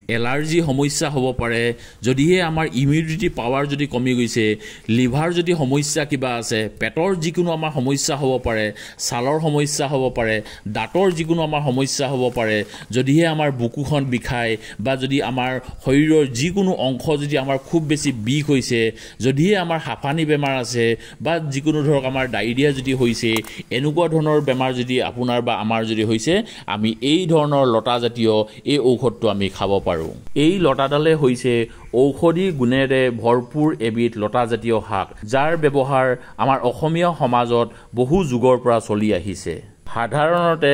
Allergy সমস্যা হ'ব পাৰে যদিহে আমাৰ ইমিউনিটি পাৱাৰ যদি কমি গৈছে লিভাৰ যদি সমস্যা কিবা আছে পেটৰ যিকোনো আমাৰ সমস্যা হ'ব পাৰে ছালৰ সমস্যা হ'ব পাৰে দাঁতৰ যিকোনো আমাৰ সমস্যা হ'ব পাৰে যদিহে আমাৰ বুকুখন বিষায় বা যদি আমাৰ শৰীৰৰ যিকোনো অংশ যদি আমাৰ খুব বেছি বিষ হৈছে যদিহে আমাৰ হাঁফানি বেমাৰ আছে বা যিকোনো ধৰক আমাৰ ডায়েৰিয়া যদি হৈছে এনেকুৱা ধৰণৰ বেমাৰ যদি আপোনাৰ বা আমাৰ যদি হৈছে আমি এই ধৰণৰ লতা জাতীয় এই ঔষধটো আমি খাব পাৰোঁ এই লতাডালে হৈছে ঔষধি গুণেৰে ভৰপূৰ এবিধ লতা জাতীয় শাক যাৰ ব্যৱহাৰ আমাৰ অসমীয়া সমাজত বহু যুগৰ পৰা চলি আহিছে সাধাৰণতে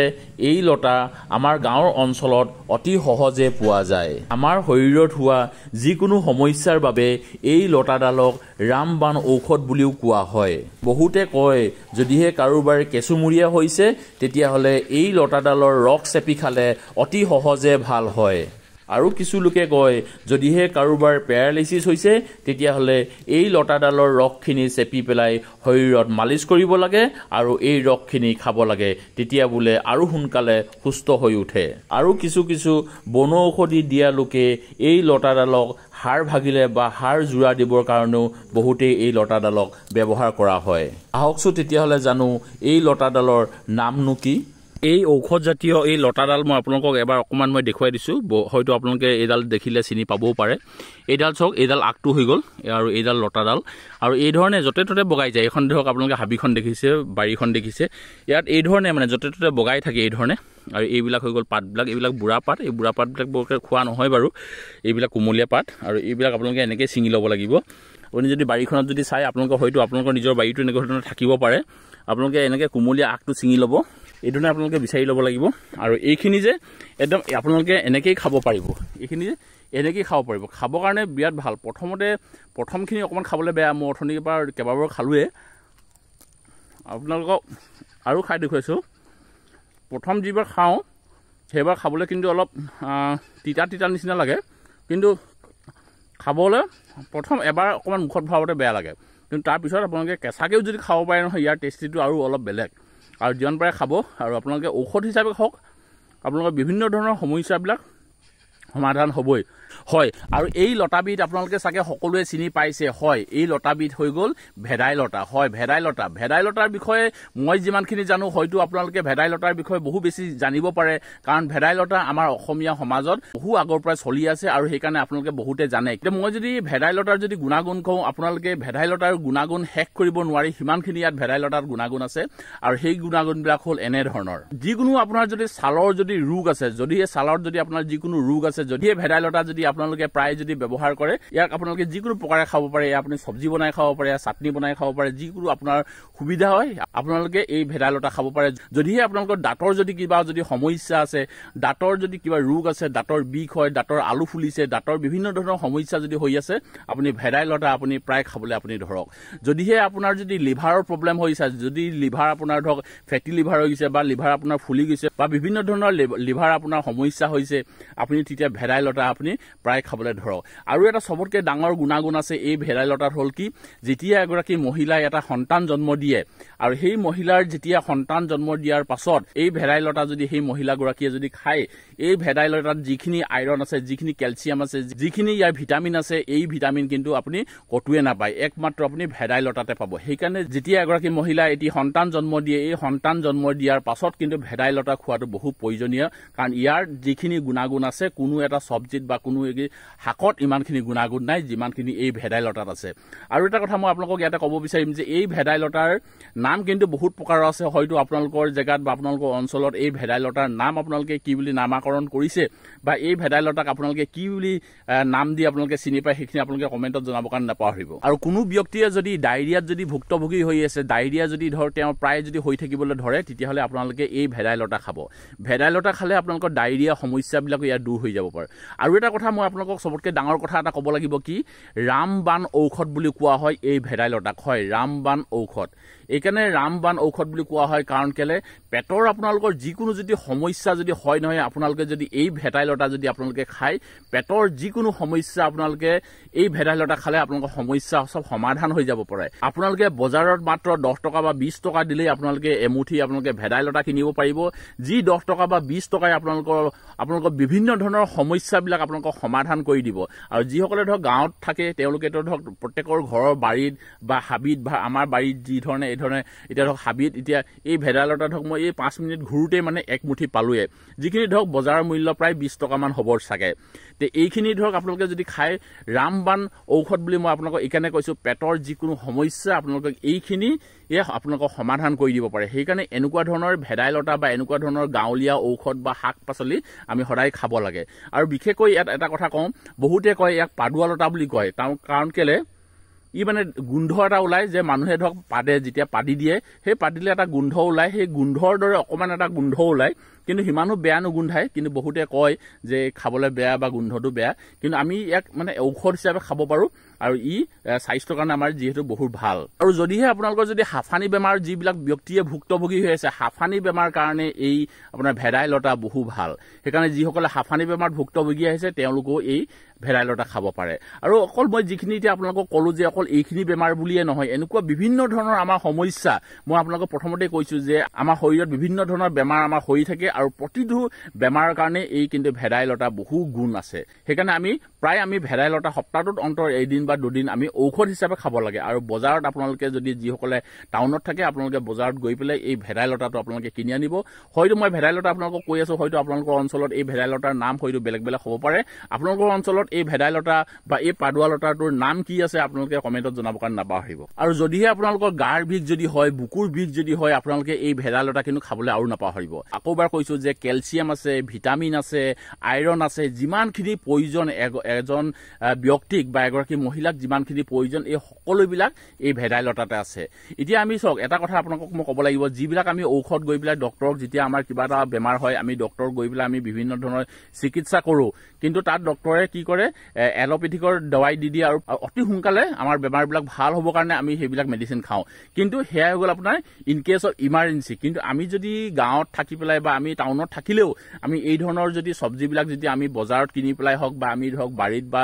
এই লতা আমাৰ গাঁৱৰ অঞ্চলত অতি সহজে পোৱা যায় আমাৰ শৰীৰত হোৱা যিকোনো সমস্যাৰ বাবে এই লতাডালক ৰামবাণ ঔষধ বুলিও কোৱা হয় বহুতে কয় যদিহে কাৰোবাৰ কেঁচুমূৰীয়া হৈছে তেতিয়াহ'লে এই লতাডালৰ ৰস চেপি খালে অতি সহজে ভাল হয় আৰু কিছু লোকে কয় যদিহে কাৰোবাৰ পেৰালাইচিছ হৈছে তেতিয়াহ'লে এই লতাডালৰ ৰসখিনি চেপি পেলাই শৰীৰত মালিচ কৰিব লাগে আৰু এই ৰসখিনি খাব লাগে তেতিয়া বোলে আৰু সোনকালে সুস্থ হৈ উঠে আৰু কিছু বনৌষধি দিয়া লোকে এই লতাডালক হাড় ভাগিলে বা হাড় জোৰা দিবৰ কাৰণেও বহুতেই এই লতাডালক ব্যৱহাৰ কৰা হয় আহকচোন তেতিয়াহ'লে জানো এই লতাডালৰ নামনো কি এই ঔষধ জাতীয় এই লতাডাল মই আপোনালোকক এবাৰ অকণমান মই দেখুৱাই দিছোঁ হয়তো আপোনালোকে এইডাল দেখিলে চিনি পাবও পাৰে এইডাল চাওক এইডাল আগটো হৈ গ'ল আৰু এইডাল লতাডাল আৰু এই ধৰণে য'তে ত'তে বগাই যায় এইখন ধৰক আপোনালোকে হাবিখন দেখিছে বাৰীখন দেখিছে ইয়াত এই ধৰণে মানে য'তে ত'তে বগাই থাকে এই ধৰণে আৰু এইবিলাক হৈ গ'ল পাতবিলাক এইবিলাক বুঢ়া পাত এই বুঢ়া পাতবিলাক বৰকৈ খোৱা নহয় বাৰু এইবিলাক কোমলীয়া পাত আৰু এইবিলাক আপোনালোকে এনেকৈ ছিঙি ল'ব লাগিব আপুনি যদি বাৰীখনত যদি চাই আপোনালোকৰ হয়তো আপোনালোকৰ নিজৰ বাৰীটো এনেকুৱা ধৰণৰ থাকিব পাৰে আপোনালোকে এনেকৈ কোমলীয়া আগটো ছিঙি ল'ব এই ধৰণে আপোনালোকে বিচাৰি ল'ব লাগিব আৰু এইখিনি যে একদম আপোনালোকে এনেকৈয়ে খাব পাৰিব এইখিনি যে এনেকৈয়ে খাব পাৰিব খাবৰ কাৰণে বিৰাট ভাল প্ৰথমখিনি অকণমান খাবলৈ বেয়া মই অথনিৰ পৰা কেইবাবাৰো খালোৱে আপোনালোকক আৰু খাই দেখুৱাইছোঁ প্ৰথম যিবাৰ খাওঁ সেইবাৰ খাবলৈ কিন্তু অলপ তিতা নিচিনা লাগে কিন্তু খাবলৈ প্ৰথম এবাৰ অকণমান মুখত ভৰাওঁতে বেয়া লাগে কিন্তু তাৰপিছত আপোনালোকে কেঁচাকৈও যদি খাব পাৰে নহয় ইয়াৰ টেষ্টিটো আৰু অলপ বেলেগ আৰু যিমান পাৰে খাব আৰু আপোনালোকে ঔষধ হিচাপে খাওক আপোনালোকৰ বিভিন্ন ধৰণৰ সমস্যাবিলাক সমাধান হ'বই হয় আৰু এই লতাবিধ আপোনালোকে চাগে সকলোৱে চিনি পাইছে হয় এই লতাবিধ হৈ গ'ল ভেদাইলতা হয় ভেদাইলতাৰ বিষয়ে মই যিমানখিনি জানো হয়তো আপোনালোকে ভেদাইলতাৰ বিষয়ে বহু বেছি জানিব পাৰে কাৰণ ভেদাইলতা আমাৰ অসমীয়া সমাজত বহু আগৰ পৰা চলি আছে আৰু সেইকাৰণে আপোনালোকে বহুতে জানে এতিয়া মই যদি ভেদাইলতাৰ যদি গুণাগুণ কওঁ আপোনালোকে ভেদাইলতাৰ গুণাগুণ শেষ কৰিব নোৱাৰি সিমানখিনি ইয়াত ভেদাইলতাৰ গুণাগুণ আছে আৰু সেই গুণাগুণবিলাক হ'ল এনেধৰণৰ যিকোনো আপোনাৰ যদি ছালৰ যদি ৰোগ আছে যদিহে ছালত যদি আপোনাৰ যিকোনো ৰোগ আছে যদিহে ভেদাইলতা যদি আপোনালোকে প্ৰায় যদি ব্যৱহাৰ কৰে ইয়াক আপোনালোকে যিকোনো প্ৰকাৰে খাব পাৰে আপুনি চব্জি বনাই খাব পাৰে চাটনি বনাই খাব পাৰে যিকোনো আপোনাৰ সুবিধা হয় আপোনালোকে এই ভেদাইলতা খাব পাৰে যদিহে আপোনালোকৰ দাঁতৰ যদি কিবা যদি সমস্যা আছে দাঁতৰ যদি কিবা ৰোগ আছে দাঁতৰ বিষ হয় দাঁতৰ আলু ফুলিছে দাঁতৰ বিভিন্ন ধৰণৰ সমস্যা যদি হৈ আছে আপুনি ভেদাইলতা আপুনি প্ৰায় খাবলৈ আপুনি ধৰক যদিহে আপোনাৰ যদি লিভাৰৰ প্ৰব্লেম হৈছে যদি লিভাৰ আপোনাৰ ধৰক ফেটি লিভাৰ হৈ গৈছে বা লিভাৰ আপোনাৰ ফুলি গৈছে বা বিভিন্ন ধৰণৰ লিভাৰ আপোনাৰ সমস্যা হৈছে আপুনি তেতিয়া ভেদাইলতা আপুনি প্ৰায় খাবলৈ ধৰক আৰু এটা সবতকৈ ডাঙৰ গুণাগুণ আছে এই ভেদাইলতাত হ'ল কি যেতিয়া এগৰাকী মহিলাই এটা সন্তান জন্ম দিয়ে আৰু সেই মহিলাৰ যেতিয়া সন্তান জন্ম দিয়াৰ পাছত এই ভেদাইলতা যদি সেই মহিলাগৰাকীয়ে যদি খায় এই ভেদাইলতাত যিখিনি আইৰণ আছে যিখিনি কেলছিয়াম আছে যিখিনি ইয়াৰ ভিটামিন আছে এই ভিটামিন কিন্তু আপুনি কতোৱে নাপায় একমাত্ৰ আপুনি ভেদাইলতাতে পাব সেইকাৰণে যেতিয়া এগৰাকী মহিলা এটি সন্তান জন্ম দিয়ে এই সন্তান জন্ম দিয়াৰ পাছত কিন্তু ভেদাইলতা খোৱাটো বহু প্ৰয়োজনীয় কাৰণ ইয়াৰ যিখিনি গুণাগুণ আছে কোনো এটা চব্জিত বা কোনো শাকত ইমানখিনি গুণাগুণ নাই যিমানখিনি এই ভেদাইলতাত আছে আৰু এটা কথা মই আপোনালোকক ইয়াতে ক'ব বিচাৰিম যে এই ভেদাইলতাৰ নাম কিন্তু বহুত প্ৰকাৰৰ আছে হয়তো আপোনালোকৰ জেগাত বা আপোনালোকৰ অঞ্চলত এই ভেদাইলতাৰ নাম আপোনালোকে কি বুলি নামাকৰণ কৰিছে বা এই ভেদাইলতাক আপোনালোকে কি বুলি নাম দি আপোনালোকে চিনি পায় সেইখিনি আপোনালোকে কমেণ্টত জনাবৰ কাৰণে নাপাহৰিব আৰু কোনো ব্যক্তিয়ে যদি ডায়েৰিয়াত যদি ভুক্তভোগী হৈ আছে ডায়েৰিয়া যদি ধৰ তেওঁ প্ৰায় যদি হৈ থাকিবলৈ ধৰে তেতিয়াহ'লে আপোনালোকে এই ভেদাইলতা খাব ভেদাইলতা খালে আপোনালোকৰ ডায়েৰিয়া সমস্যাবিলাকো ইয়াত দূৰ হৈ যাব পাৰে আৰু এটা কথা মই আপোনালোকক সবতকৈ ডাঙৰ কথা এটা ক'ব লাগিব কি ৰামবাণ ঔষধ বুলি কোৱা হয় এই ভেদাইলতাক হয় ৰামবাণ ঔষধ এইকাৰণে ৰামবাণ ঔষধ বুলি কোৱা হয় কাৰণ কেলে পেটৰ আপোনালোকৰ যিকোনো যদি সমস্যা যদি হয় নহয় আপোনালোকে যদি এই ভেদাইলতা যদি আপোনালোকে খায় পেটৰ যিকোনো সমস্যা আপোনালোকে এই ভেদাইলতা খালে আপোনালোকৰ সমস্যা সব সমাধান হৈ যাব পাৰে আপোনালোকে বজাৰত মাত্ৰ 10 টকা বা 20 টকা দিলেই আপোনালোকে এমুঠি আপোনালোকে ভেদাইলতা কিনিব পাৰিব যি 10 টকা বা 20 টকাই আপোনালোকৰ বিভিন্ন ধৰণৰ সমস্যাবিলাক আপোনালোকক সমাধান কৰি দিব। আৰু যিসকলে ধৰক গাঁৱত থাকে তেওঁলোকেতো ধৰক প্ৰত্যেকৰ ঘৰৰ বাৰীত বা হাবিত বা আমাৰ বাৰীত যি ধৰণে এই ধৰণে এতিয়া ধৰক হাবিত এতিয়া এই ভেদাইলতা ধৰক মই এই 5 মিনিট ঘূৰোঁতেই মানে এক মুঠি পালোৱে, যিখিনি ধৰক বজাৰৰ মূল্য প্ৰায় 20 টকামান হ'ব চাগে। তে এইখিনি ধৰক আপোনালোকে যদি খায় ৰামবান ঔষধ বুলি মই আপোনালোকক এইকাৰণে কৈছোঁ, পেটৰ যিকোনো সমস্যা আপোনালোকক এইখিনি আপোনালোকক সমাধান কৰি দিব পাৰে। সেইকাৰণে এনেকুৱা ধৰণৰ ভেদাইলতা বা এনেকুৱা ধৰণৰ গাঁৱলীয়া ঔষধ বা শাক পাচলি আমি সদায় খাব লাগে। আৰু বিশেষকৈ ইয়াত এটা কথা কওঁ, বহুতে কয় ইয়াক পাদুৱা লতা বুলি কয়, কাৰণ কেলে ই মানে গোন্ধ এটা ওলায় যে মানুহে ধৰক পাদে যেতিয়া পাদি দিয়ে সেই পাদিলে এটা গোন্ধ ওলায়, সেই গোন্ধৰ দৰে অকণমান এটা গোন্ধ ওলায়, কিন্তু সিমানো বেয়া নুগোন্ধায়। কিন্তু বহুতে কয় যে খাবলৈ বেয়া বা গোন্ধটো বেয়া, কিন্তু আমি ইয়াক মানে ঔষধ হিচাপে খাব পাৰোঁ আৰু ই স্বাস্থ্যৰ কাৰণে আমাৰ যিহেতু বহুত ভাল। আৰু যদিহে আপোনালোকৰ যদি হাঁফানি বেমাৰ যিবিলাক ব্যক্তিয়ে ভুক্তভোগী হৈ আছে, হাঁফানি বেমাৰ কাৰণে এই আপোনাৰ ভেদাইলতা বহু ভাল। সেইকাৰণে যিসকলে হাঁফানি বেমাৰত ভুক্তভোগী আহিছে তেওঁলোকেও এই ভেদাইলতা খাব পাৰে। আৰু অকল মই যিখিনি এতিয়া আপোনালোকক ক'লোঁ যে অকল এইখিনি বেমাৰ বুলিয়ে নহয়, এনেকুৱা বিভিন্ন ধৰণৰ আমাৰ সমস্যা মই আপোনালোকক প্ৰথমতে কৈছোঁ যে আমাৰ শৰীৰত বিভিন্ন ধৰণৰ বেমাৰ আমাৰ হৈ থাকে আৰু প্ৰতিটো বেমাৰৰ কাৰণে এই কিন্তু ভেদাইলতা বহু গুণ আছে। সেইকাৰণে আমি ভেদাইলতা সপ্তাহটোত অন্তৰ এদিন বা দুদিন আমি ঔষধ হিচাপে খাব লাগে। আৰু বজাৰত আপোনালোকে যদি যিসকলে টাউনত থাকে আপোনালোকে বজাৰত গৈ পেলাই এই ভেদাইলতাটো আপোনালোকে কিনি আনিব। হয়তো মই ভেদাইলতা আপোনালোকক কৈ আছোঁ, হয়তো আপোনালোকৰ অঞ্চলত এই ভেদাইলতাৰ নাম হয়তো বেলেগ বেলেগ হ'ব পাৰে। আপোনালোকৰ অঞ্চলত এই ভেদাইলতা বা এই পাদুৱা লতাটোৰ নাম কি আছে আপোনালোকে কমেণ্টত জনাব কাৰণে নাপাহৰিব। আৰু যদিহে আপোনালোকৰ গাৰ বিষ যদি হয়, বুকুৰ বিষ যদি হয়, আপোনালোকে এই ভেদাইলতা কিন্তু খাবলৈ আৰু নাপাহৰিব। আকৌ এবাৰ কৈছোঁ যে কেলছিয়াম আছে, ভিটামিন আছে, আইৰণ আছে, যিমানখিনি প্ৰয়োজন এজন ব্যক্তিক বা এগৰাকী মহিলাক যিমানখিনি প্ৰয়োজন এই সকলোবিলাক এই ভেদাইলতাতে আছে। এতিয়া আমি চাওক, এটা কথা আপোনালোকক মই ক'ব লাগিব, যিবিলাক আমি ঔষধ গৈ পেলাই ডক্টৰক যেতিয়া আমাৰ কিবা এটা বেমাৰ হয় আমি ডক্টৰক গৈ পেলাই আমি বিভিন্ন ধৰণৰ চিকিৎসা কৰোঁ, কিন্তু তাত ডক্টৰে কি কৰে এল'পেথিকৰ দৱাই দি দিয়ে আৰু অতি সোনকালে আমাৰ বেমাৰবিলাক ভাল হ'বৰ কাৰণে আমি সেইবিলাক মেডিচিন খাওঁ। কিন্তু সেয়া হৈ গ'ল আপোনাৰ ইন কেছ অফ ইমাৰ্জেঞ্চি। কিন্তু আমি যদি গাঁৱত থাকি পেলাই বা আমি টাউনত থাকিলেও আমি এই ধৰণৰ যদি চব্জিবিলাক যদি আমি বজাৰত কিনি পেলাই হওক বা আমি ধৰক বাৰীত বা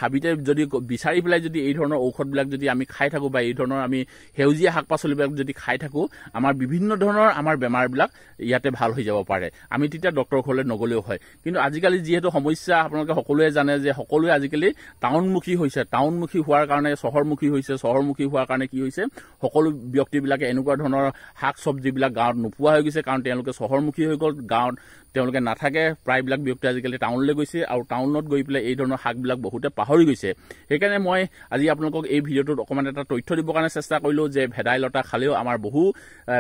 হাবিতে যদি বিচাৰি পেলাই যদি এই ধৰণৰ ঔষধবিলাক যদি আমি খাই থাকোঁ বা এই ধৰণৰ আমি সেউজীয়া শাক পাচলিবিলাক যদি খাই থাকোঁ, আমাৰ বিভিন্ন ধৰণৰ আমাৰ বেমাৰবিলাক ইয়াতে ভাল হৈ যাব পাৰে। আমি তেতিয়া ডক্টৰৰ ঘৰলৈ নগ'লেও হয়। কিন্তু আজিকালি যিহেতু সমস্যা আপোনালোকে সকলোৱে জানে যে সকলোৱে আজিকালি টাউনমুখী হৈছে, টাউনমুখী হোৱাৰ কাৰণে চহৰমুখী হৈছে, চহৰমুখী হোৱাৰ কাৰণে কি হৈছে সকলো ব্যক্তিবিলাকে এনেকুৱা ধৰণৰ শাক চব্জিবিলাক গাঁৱত নোপোৱা হৈ গৈছে, কাৰণ তেওঁলোকে চহৰমুখী হৈ গ'ল, গাঁৱত তেওঁলোকে নাথাকে। প্ৰায়বিলাক ব্যক্তি আজিকালি টাউনলৈ গৈছে আৰু টাউনত গৈ পেলাই এই ধৰণৰ শাকবিলাক বহুতে পাহৰি গৈছে। সেইকাৰণে মই আজি আপোনালোকক এই ভিডিঅ'টোত অকণমান এটা তথ্য দিবৰ কাৰণে চেষ্টা কৰিলোঁ যে ভেদাইলতা খালেও আমাৰ বহু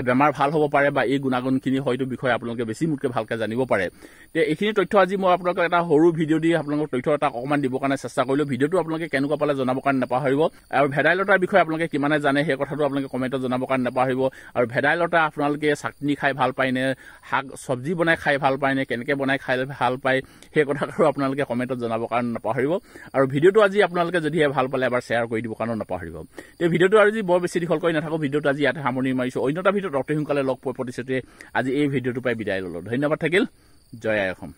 বেমাৰ ভাল হ'ব পাৰে বা এই গুণাগুণখিনি হয়তো বিষয়ে আপোনালোকে বেছি মোতকৈ ভালকৈ জানিব পাৰে। তে এইখিনি তথ্য আজি মই আপোনালোকক এটা সৰু ভিডিঅ' দি আপোনালোকক তথ্য এটা অকণমান দিবৰ কাৰণে চেষ্টা কৰিলোঁ। ভিডিঅ'টো আপোনালোকে কেনেকুৱা পালে জনাবৰ কাৰণে নাপাহৰিব। আৰু ভেদাইলতাৰ বিষয়ে আপোনালোকে কিমানে জানে সেই কথাটো আপোনালোকে কমেণ্টত জনাবৰ কাৰণে নাপাহৰিব। আৰু ভেদাইলতা আপোনালোকে চাটনি খাই ভাল পায়নে, শাক চব্জি বনাই খাই ভাল পায়নে, কেনেকৈ বনাই খাই ভাল পায় সেই কথাটো আপোনালোকে কমেণ্টত জনাবৰ কাৰণে নাপাহৰিব। আৰু ভিডিঅ'টো আজি আপোনালোকে যদিহে ভাল পালে এবাৰ শ্বেয়াৰ কৰি দিবৰ কাৰণেও নাপাহৰিব। এই ভিডিঅ'টো আজি বৰ বেছি দীঘল কৰি নাথাকোঁ, ভিডিঅ'টো আজি ইয়াতে সামৰণি মাৰিছোঁ। অন্য এটা ভিডিঅ'ত অতি সোনকালে লগ পোৱাৰ প্ৰতিশ্ৰুতিৰে আজি এই ভিডিঅ'টো পাই বিদায় ল'লোঁ। ধন্যবাদ থাকিল। জয় আই অসম।